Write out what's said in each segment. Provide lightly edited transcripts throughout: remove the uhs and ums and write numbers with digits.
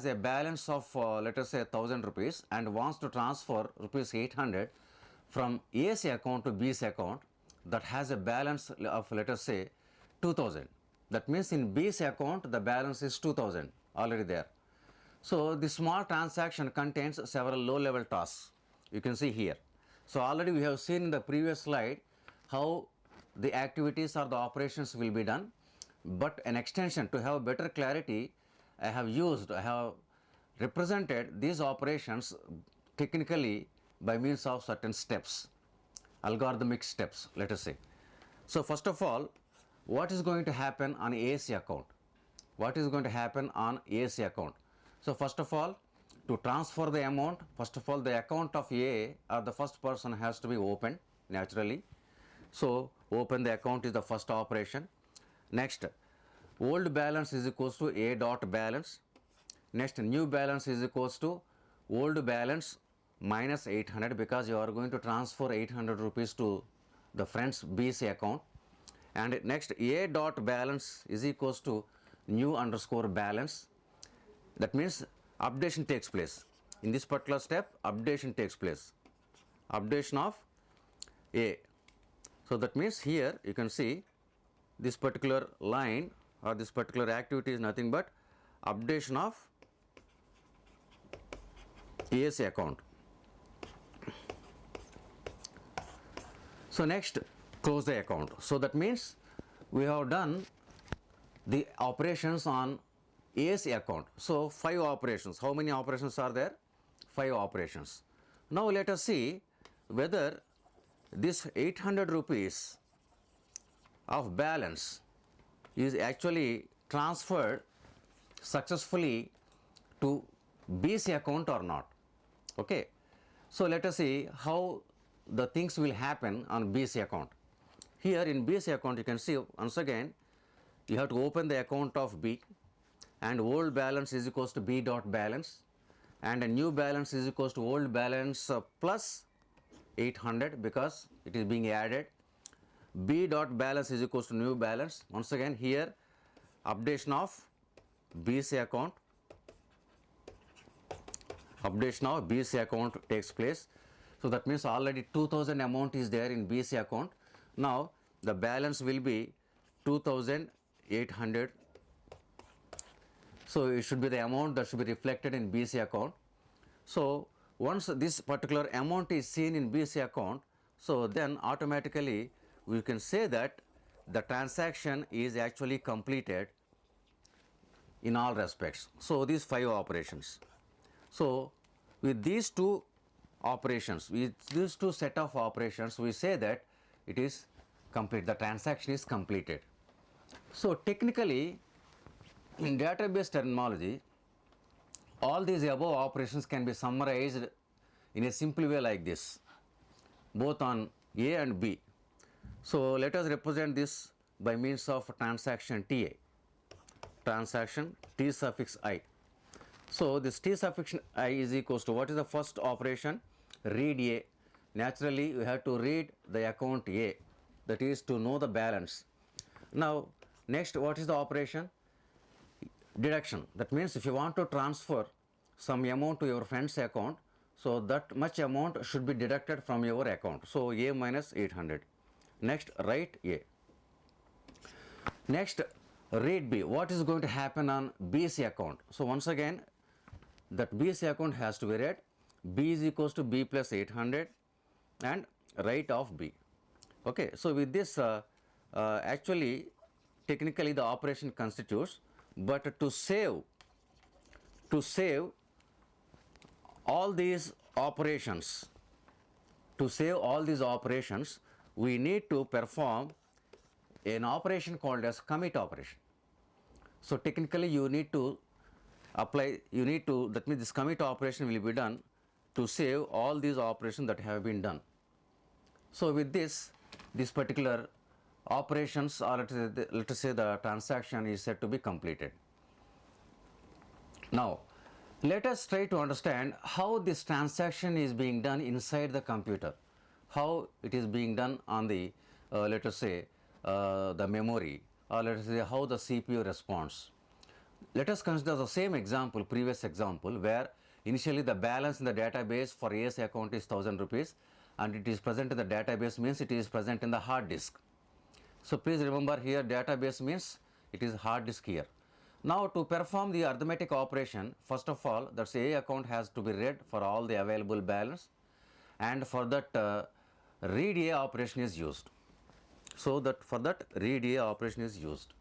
a balance of let us say 1000 rupees and wants to transfer rupees 800 from A's account to B's account that has a balance of let us say 2000. That means in B's account the balance is 2000 already there. So the small transaction contains several low level tasks. You can see here. So already we have seen in the previous slide how the activities or the operations will be done, but an extension to have better clarity I have represented these operations technically by means of certain steps, algorithmic steps, let us say. So first of all, what is going to happen on AC account? What is going to happen on AC account? So first of all, to transfer the amount, first of all the account of A or the first person has to be opened naturally. So open the account is the first operation. Next, old balance is equals to A dot balance. Next, new balance is equals to old balance minus 800 because you are going to transfer 800 rupees to the friend's BC account. And next, A dot balance is equals to new underscore balance. That means updation takes place. In this particular step, updation takes place. Updation of A. So that means here you can see this particular line or this particular activity is nothing but updation of AC account. So next, close the account. So that means we have done the operations on AC account. So 5 operations. How many operations are there? 5 operations. Now let us see whether this 800 rupees of balance is actually transferred successfully to BC account or not. Okay. So let us see how the things will happen on BC account. Here in BC account you can see once again you have to open the account of B and old balance is equals to B dot balance and a new balance is equals to old balance plus 800 because it is being added. B dot balance is equals to new balance. Once again here updation of BC account. Updation of BC account takes place. So that means already 2000 amount is there in BC account. Now the balance will be 2800. So it should be the amount that should be reflected in BC account. So once this particular amount is seen in BC account, so then automatically we can say that the transaction is actually completed in all respects. So these 5 operations. So with these 2 operations, with these 2 set of operations, we say that it is complete, the transaction is completed. So technically in database terminology, all these above operations can be summarized in a simple way like this, both on A and B. So let us represent this by means of transaction TA, transaction T suffix I. So this T suffix I is equals to what is the first operation? Read A. Naturally you have to read the account A, that is to know the balance. Now next, what is the operation? Deduction. That means if you want to transfer some amount to your friend's account, so that much amount should be deducted from your account. So A minus 800. Next, write A. Next, read B. What is going to happen on BC account? So once again that BC account has to be read. B is equals to B plus 800 and write of B. Okay. So with this actually technically the operation constitutes, but to save all these operations, we need to perform an operation called as commit operation. So technically you need to that means this commit operation will be done to save all these operations that have been done. So with this particular operations, or let us say the transaction is said to be completed. Now let us try to understand how this transaction is being done inside the computer, how it is being done on the let us say the memory, or let us say how the CPU responds. Let us consider the same example, previous example, where initially the balance in the database for ASA account is 1000 rupees and it is present in the database means it is present in the hard disk. So please remember here database means it is hard disk here. Now to perform the arithmetic operation, first of all that A account has to be read for all the available balance, and for that read A operation is used. So that for that read A operation is used.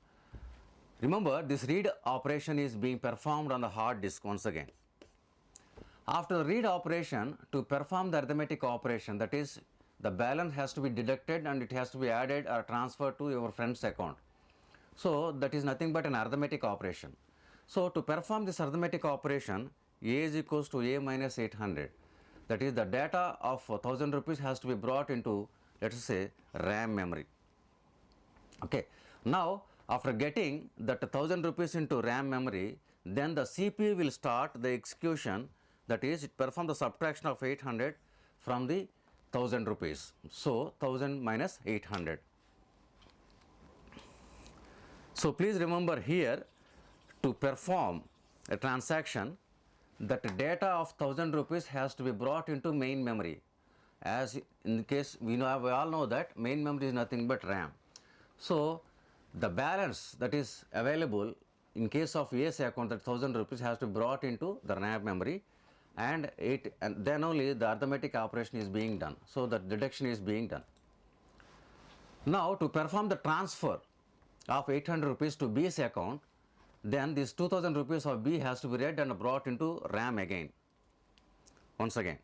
Remember this read operation is being performed on the hard disk once again. After the read operation, to perform the arithmetic operation, that is the balance has to be deducted and it has to be added or transferred to your friend's account. So that is nothing but an arithmetic operation. So to perform this arithmetic operation, A is equals to A minus 800. That is the data of 1000 rupees has to be brought into, let us say, RAM memory. Okay. Now after getting that 1000 rupees into RAM memory, then the CPU will start the execution, that is it perform the subtraction of 800 from the 1000 rupees. So 1000 minus 800. So please remember here, to perform a transaction, that data of 1000 rupees has to be brought into main memory. As in the case we all know that main memory is nothing but RAM. So the balance that is available in case of ASA account, that 1000 rupees has to be brought into the RAM memory, and then only the arithmetic operation is being done. So the deduction is being done. Now to perform the transfer of 800 rupees to B's account, then this 2000 rupees of B has to be read and brought into RAM again, once again.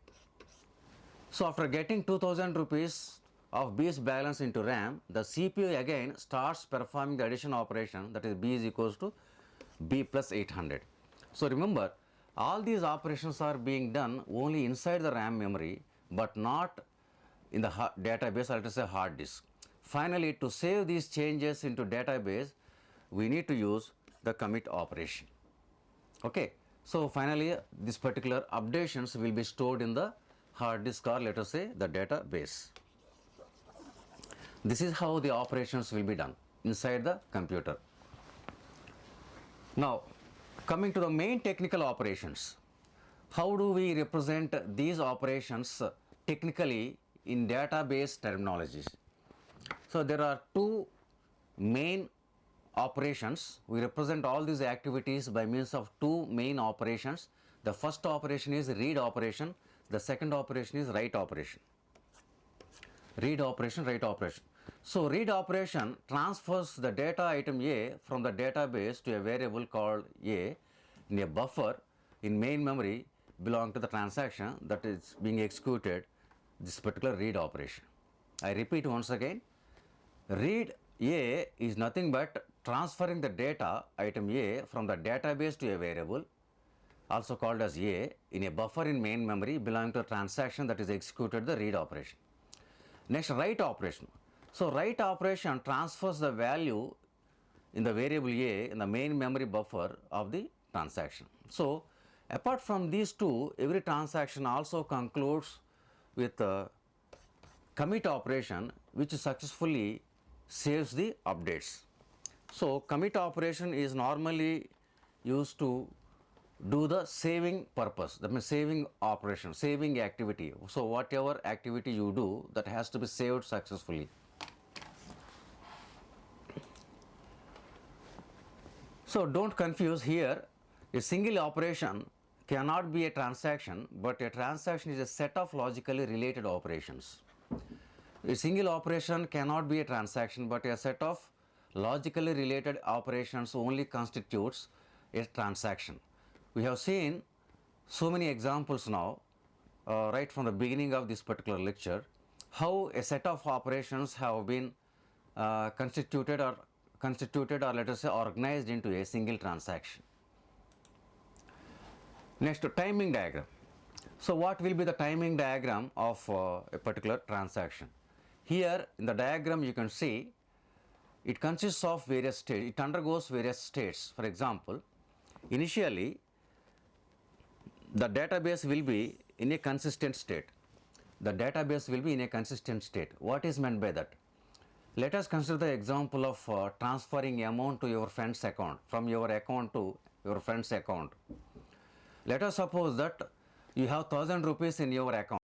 So after getting 2000 rupees of B's balance into RAM, the CPU again starts performing the addition operation, that is B is equals to B plus 800. So remember, all these operations are being done only inside the RAM memory, but not in the database, or let us say hard disk. Finally, to save these changes into database, we need to use the commit operation. Okay. So finally, this particular updations will be stored in the hard disk, or let us say the database. This is how the operations will be done inside the computer. Now coming to the main technical operations, how do we represent these operations technically in database terminologies? So there are two main operations. We represent all these activities by means of two main operations. The first operation is read operation, the second operation is write operation. Read operation, write operation. So read operation transfers the data item A from the database to a variable called A in a buffer in main memory belong to the transaction that is being executed, this particular read operation. I repeat once again, read A is nothing but transferring the data item A from the database to a variable, also called as A, in a buffer in main memory belonging to a transaction that is executed the read operation. Next, write operation. So write operation transfers the value in the variable A in the main memory buffer of the transaction. So apart from these two, every transaction also concludes with a commit operation which successfully saves the updates. So commit operation is normally used to do the saving purpose, that means saving operation, saving activity. So whatever activity you do, that has to be saved successfully. So don't confuse here, a single operation cannot be a transaction, but a transaction is a set of logically related operations. A single operation cannot be a transaction, but a set of logically related operations only constitutes a transaction. We have seen so many examples now, right from the beginning of this particular lecture, how a set of operations have been constituted or let us say organized into a single transaction. Next, timing diagram. So what will be the timing diagram of a particular transaction? Here in the diagram you can see it consists of various states, it undergoes various states. For example, initially the database will be in a consistent state. The database will be in a consistent state. What is meant by that? Let us consider the example of transferring amount to your friend's account, from your account to your friend's account. Let us suppose that you have 1000 rupees in your account.